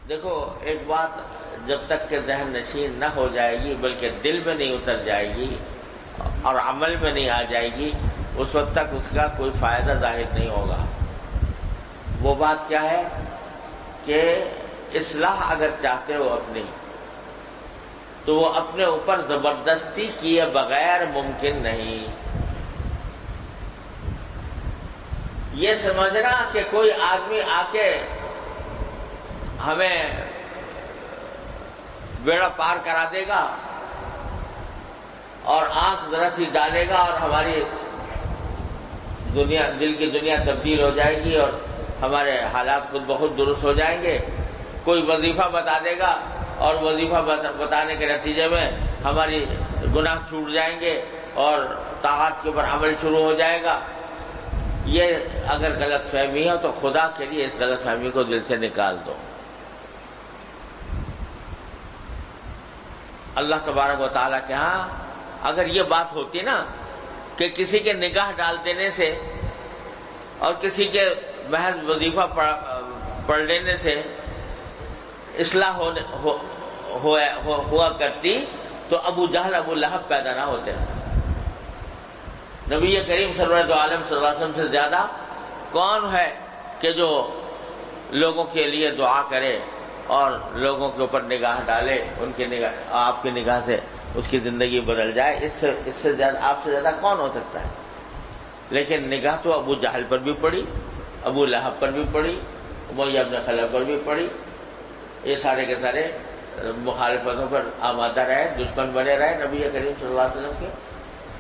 دیکھو ایک بات جب تک کہ ذہن نشین نہ ہو جائے گی بلکہ دل میں نہیں اتر جائے گی اور عمل میں نہیں آ جائے گی اس وقت تک اس کا کوئی فائدہ ظاہر نہیں ہوگا۔ وہ بات کیا ہے کہ اصلاح اگر چاہتے ہو اپنی تو وہ اپنے اوپر زبردستی کیے بغیر ممکن نہیں۔ یہ سمجھنا کہ کوئی آدمی آ کے ہمیں بیڑا پار کرا دے گا اور آنکھ ذرا سی ڈالے گا اور ہماری دنیا، دل کی دنیا تبدیل ہو جائے گی اور ہمارے حالات خود بخود درست ہو جائیں گے۔ کوئی وظیفہ بتا دے گا اور وظیفہ بتانے کے نتیجے میں ہماری گناہ چھوٹ جائیں گے اور طاعات کے اوپر عمل شروع ہو جائے گا۔ یہ اگر غلط فہمی ہے تو خدا کے لیے اس غلط فہمی کو دل سے نکال دو۔ اللہ تبارک و تعالیٰ کے ہاں اگر یہ بات ہوتی نا کہ کسی کے نگاہ ڈال دینے سے اور کسی کے محض وظیفہ پڑھ لینے سے اصلاح ہوا کرتی تو ابو جہل ابو لہب پیدا نہ ہوتے۔ نبی کریم سرورت عالم صلی اللہ علیہ وسلم سے زیادہ کون ہے کہ جو لوگوں کے لیے دعا کرے اور لوگوں کے اوپر نگاہ ڈالے، ان کی نگاہ، آپ کی نگاہ سے اس کی زندگی بدل جائے؟ اس سے زیادہ، آپ سے زیادہ کون ہو سکتا ہے؟ لیکن نگاہ تو ابو جہل پر بھی پڑی، ابو لہب پر بھی پڑی، امیہ بن خلف پر بھی پڑی۔ یہ سارے کے سارے مخالفتوں پر آمادہ رہے، دشمن بنے رہے نبی کریم صلی اللہ علیہ وسلم کے۔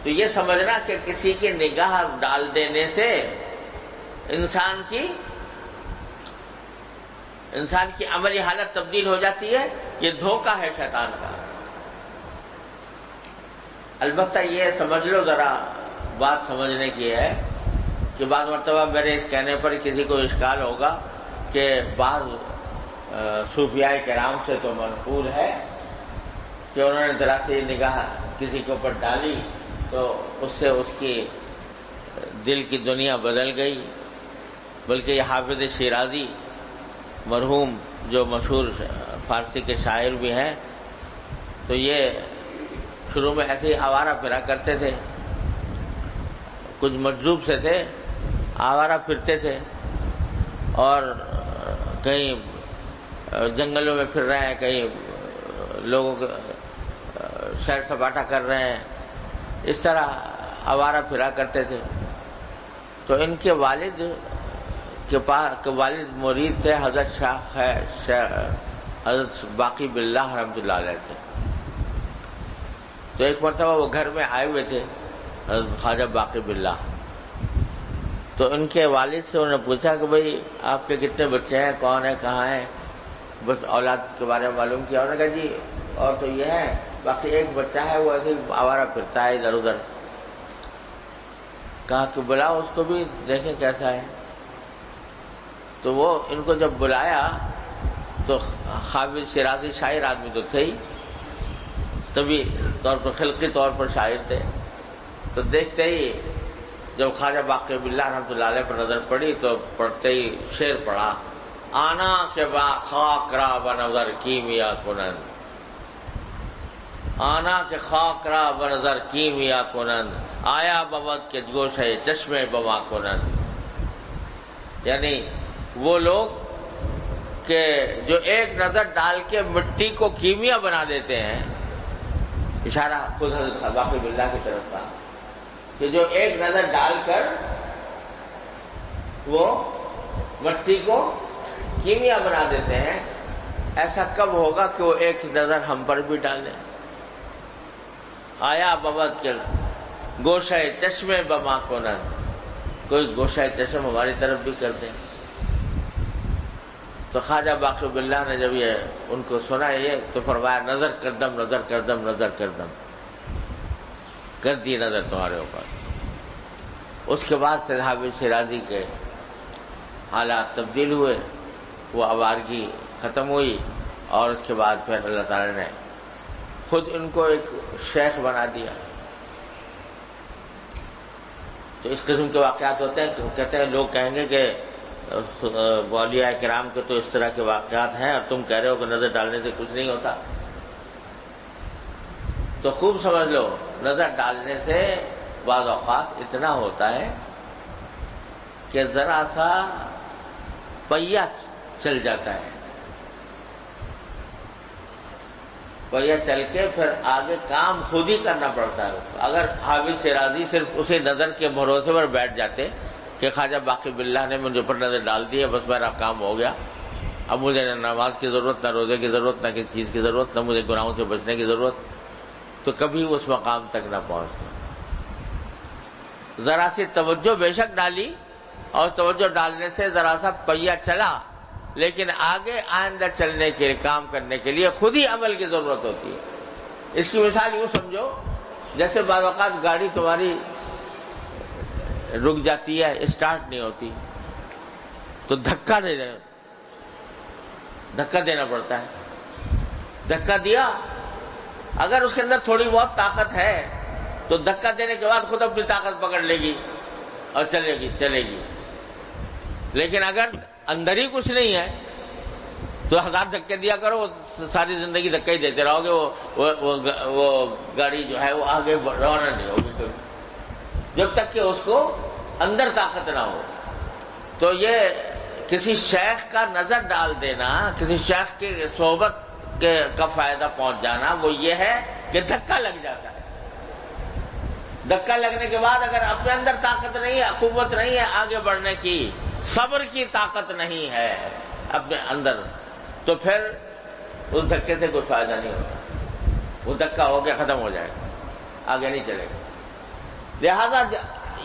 تو یہ سمجھنا کہ کسی کی نگاہ ڈال دینے سے انسان کی عملی حالت تبدیل ہو جاتی ہے، یہ دھوکہ ہے شیطان کا۔ البتہ یہ سمجھ لو، ذرا بات سمجھنے کی ہے کہ بعض مرتبہ میرے اس کہنے پر کسی کو اشکال ہوگا کہ بعض صوفیاء کرام سے تو منقول ہے کہ انہوں نے ذرا سی نگاہ کسی کے اوپر ڈالی تو اس سے اس کی دل کی دنیا بدل گئی۔ بلکہ یہ حافظ شیرازی مرحوم جو مشہور فارسی کے شاعر بھی ہیں، تو یہ شروع میں ایسے ہی آوارہ پھرا کرتے تھے، کچھ مجذوب سے تھے، آوارہ پھرتے تھے اور کہیں جنگلوں میں پھر رہے ہیں، کہیں لوگوں کو سیر سپاٹا کر رہے ہیں، اس طرح آوارہ پھرا کرتے تھے۔ تو ان کے والد کے پاس والد مرید تھے حضرت حضرت باقی باللہ رحمۃ اللہ علیہ تھے۔ تو ایک مرتبہ وہ گھر میں آئے ہوئے تھے حضرت خواجہ باقی باللہ، تو ان کے والد سے انہوں نے پوچھا کہ بھئی آپ کے کتنے بچے ہیں، کون ہیں، کہاں ہیں، بس اولاد کے بارے میں معلوم کیا۔ انہوں نے کہا جی اور تو یہ ہے، باقی ایک بچہ ہے وہ ایسے ہی آوارہ پھرتا ہے ادھر ادھر۔ کہا کہ بلاؤ اس کو بھی دیکھیں کیسا ہے۔ تو وہ ان کو جب بلایا تو حافظ شیرازی شاعر آدمی تو تھے ہی، طبی طور پر خلقی طور پر شاعر تھے، تو دیکھتے ہی جب خواجہ باقی باللہ رحمۃ اللہ علیہ پر نظر پڑی تو پڑھتے ہی شعر پڑھا، آنا کے با خاک را بنظر کیمیا کنند، آنا کے خاک را بنظر کیمیا کنند، آیا بابد کے گوشے چشمے بما کنند۔ یعنی وہ لوگ کہ جو ایک نظر ڈال کے مٹی کو کیمیا بنا دیتے ہیں، اشارہ خود حضرت باقی باللہ کی طرف تھا کہ جو ایک نظر ڈال کر وہ مٹی کو کیمیا بنا دیتے ہیں، ایسا کب ہوگا کہ وہ ایک نظر ہم پر بھی ڈالیں؟ آیا بابت کے گوشہ چشمے بما کنند، کوئی گوشہ چشم ہماری طرف بھی کر دیں۔ تو خواجہ باقی باللہ نے جب یہ ان کو سنا یہ تو فرمایا نظر کردم نظر کردم نظر کردم، کر دی نظر تمہارے اوپر۔ اس کے بعد سے حافظ شیرازی کے حالات تبدیل ہوئے، وہ آوارگی ختم ہوئی اور اس کے بعد پھر اللہ تعالی نے خود ان کو ایک شیخ بنا دیا۔ تو اس قسم کے واقعات ہوتے ہیں، کہتے ہیں لوگ کہیں گے کہ اولیاء کرام کے تو اس طرح کے واقعات ہیں اور تم کہہ رہے ہو کہ نظر ڈالنے سے کچھ نہیں ہوتا. تو خوب سمجھ لو، نظر ڈالنے سے بعض اوقات اتنا ہوتا ہے کہ ذرا سا پہیہ چل جاتا ہے، پہیہ چل کے پھر آگے کام خود ہی کرنا پڑتا ہے. اگر حافظ شیرازی صرف اسی نظر کے بھروسے پر بیٹھ جاتے کہ خواجہ باقی باللہ نے مجھے پر نظر ڈال دی ہے، بس میرا کام ہو گیا، اب مجھے نہ نماز کی ضرورت، نہ روزے کی ضرورت، نہ کسی چیز کی ضرورت، نہ مجھے گناہوں سے بچنے کی ضرورت، تو کبھی اس مقام تک نہ پہنچنا. ذرا سی توجہ بے شک ڈالی، اور توجہ ڈالنے سے ذرا سا پہیہ چلا، لیکن آگے آئندہ چلنے کے لیے، کام کرنے کے لیے خود ہی عمل کی ضرورت ہوتی ہے. اس کی مثال یوں سمجھو جیسے بعض اوقات گاڑی تمہاری رک جاتی ہے، اسٹارٹ نہیں ہوتی، تو دھکا دینا پڑتا ہے. دھکا دیا، اگر اس کے اندر تھوڑی بہت طاقت ہے تو دھکا دینے کے بعد خود اپنی طاقت پکڑ لے گی اور چلے گی. لیکن اگر اندر ہی کچھ نہیں ہے تو 1000 دھکے دیا کرو، ساری زندگی دھکے ہی دیتے رہو گے، وہ گاڑی جو ہے وہ آگے روانہ نہیں ہوگی کبھی، جب تک کہ اس کو اندر طاقت نہ ہو. تو یہ کسی شیخ کا نظر ڈال دینا، کسی شیخ کی صحبت کا فائدہ پہنچ جانا، وہ یہ ہے کہ دھکا لگ جاتا ہے. دھکا لگنے کے بعد اگر اپنے اندر طاقت نہیں ہے، قوت نہیں ہے آگے بڑھنے کی، صبر کی طاقت نہیں ہے اپنے اندر، تو پھر اس دھکے سے کوئی فائدہ نہیں ہوتا. وہ دھکا ہو کے ختم ہو جائے گا، آگے نہیں چلے گا. لہذا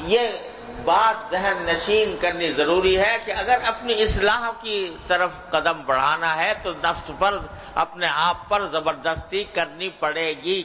یہ بات ذہن نشین کرنی ضروری ہے کہ اگر اپنی اصلاح کی طرف قدم بڑھانا ہے تو نفس پر، اپنے آپ پر زبردستی کرنی پڑے گی.